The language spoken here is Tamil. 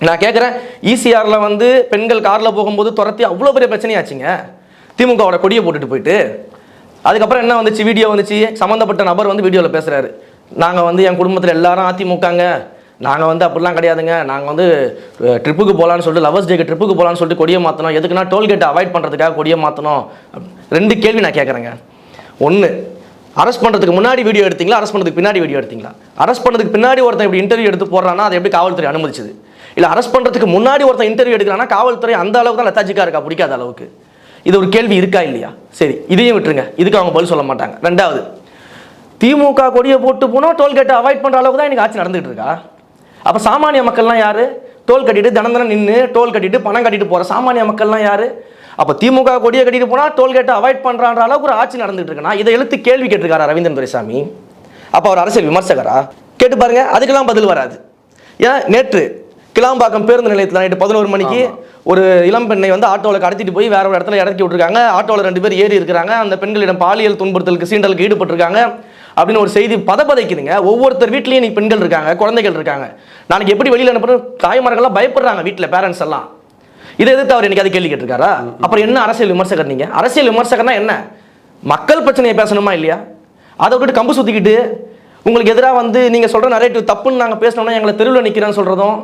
நான் கேட்குறேன், ஈசிஆரில் வந்து பெண்கள் காரில் போகும்போது துரத்தி அவ்வளோ பெரிய பிரச்சனையாச்சுங்க. திமுகவோட கொடியை போட்டுட்டு போயிட்டு அதுக்கப்புறம் என்ன வந்துச்சு, வீடியோ வந்துச்சு, சம்மந்தப்பட்ட நபர் வந்து வீடியோவில் பேசுகிறாரு, நாங்கள் வந்து என் குடும்பத்தில் எல்லாரும் அதிமுகங்க, நாங்கள் வந்து அப்படிலாம் கிடையாதுங்க, நாங்கள் வந்து ட்ரிப்புக்கு போகலான்னு சொல்லிட்டு லவர்ஸ் டேக்கு ட்ரிப்புக்கு போகலான்னு சொல்லிட்டு கொடியை மாற்றணும், எதுக்குன்னா டோல்கேட்டை அவாய்ட் பண்ணுறதுக்காக கொடியை மாற்றணும். 2 கேள்வி நான் கேட்குறேங்க. ஒன்று, அரெஸ்ட் பண்ணுறதுக்கு முன்னாடி வீடியோ எடுத்தீங்களா, அரெஸ்ட் பண்ணுறதுக்கு பின்னாடி வீடியோ எடுத்தீங்களா? அரெஸ்ட் பண்ணுறதுக்கு பின்னாடி ஒருத்தன் இப்படி இன்டர்வியூ எடுத்து போடுறான்னா அதை எப்படி காவல்துறை அனுமதிச்சது? இல்லை அரெஸ்ட் பண்ணுறதுக்கு முன்னாடி ஒருத்தன் இன்டர்வியூ எடுக்கிறான்னா காவல்துறை அந்த அளவுக்கு தான் லெத்தாஜிக்காக இருக்கா, பிடிக்காத அளவுக்கு? இது ஒரு கேள்வி இருக்கா இல்லையா? சரி, இதையும் விட்டுருங்க, இதுக்கு அவங்க பதில் சொல்ல மாட்டாங்க. 2வது, திமுக கொடியை போட்டு போனால் டோல்கேட்டை அவாய்ட் பண்ணுற அளவுக்கு தான் எனக்கு ஆட்சி நடந்துகிட்டு இருக்கா? அப்போ சாமானிய மக்கள்லாம் யார்? டோல் கட்டிட்டு தினம் நின்று டோல் கட்டிட்டு பணம் கட்டிட்டு போகிற சாமானிய மக்கள்லாம் யார்? அப்போ திமுக கொடியை கட்டிட்டு போனால் டோல்கேட்டை அவாய்ட் பண்ணுறான்ற அளவுக்கு ஒரு ஆட்சி நடந்துகிட்டு இருக்குன்னா இதை எழுத்து கேள்வி கேட்டிருக்காரா ரவீந்திரன் துரைசாமி? அப்போ அவர் அரசியல் விமர்சகரா? கேட்டு பாருங்க, அதுக்கெல்லாம் பதில் வராது. ஏன்னா நேற்று கிளாம்பாக்கம் பேருந்து நிலையத்தில் நைட்டு 11 மணிக்கு ஒரு இளம் பெண்ணை வந்து ஆட்டோவில் கடத்திட்டு போய் வேற ஒரு இடத்துல இறக்கி விட்டுருக்காங்க. ஆட்டோவில் 2 பேர் ஏறி இருக்கிறாங்க, அந்த பெண்களிடம் பாலியல் துன்புறுத்தலுக்கு சீண்டலுக்கு ஈடுபட்டிருக்காங்க அப்படின்னு ஒரு செய்தி பதப்பதைக்குதுங்க. ஒவ்வொருத்தர் வீட்லேயும் இன்னைக்கு பெண்கள் இருக்காங்க, குழந்தைகள் இருக்காங்க. நாளைக்கு எப்படி வெளியில் அனுப்புறது தாய்மார்கள்லாம் பயப்படுறாங்க, வீட்டில் பேரண்ட்ஸ் எல்லாம். இதை எதிர்த்து அவர் எனக்கு அது கேள்வி கேட்டிருக்காரா? அப்புறம் என்ன அரசியல் விமர்சகர் நீங்க? அரசியல் விமர்சகர்னா என்ன? மக்கள் பிரச்சனையை பேசணுமா இல்லையா? அதை விட்டுட்டு கம்பு சுத்திக்கிட்டு உங்களுக்கு எதிராக வந்து நீங்க சொல்ற நரேட்டிவ் தப்புன்னு நாங்கள் பேசணும்னா எங்களை தெருவில் நிற்கிறேன்னு சொல்றதும்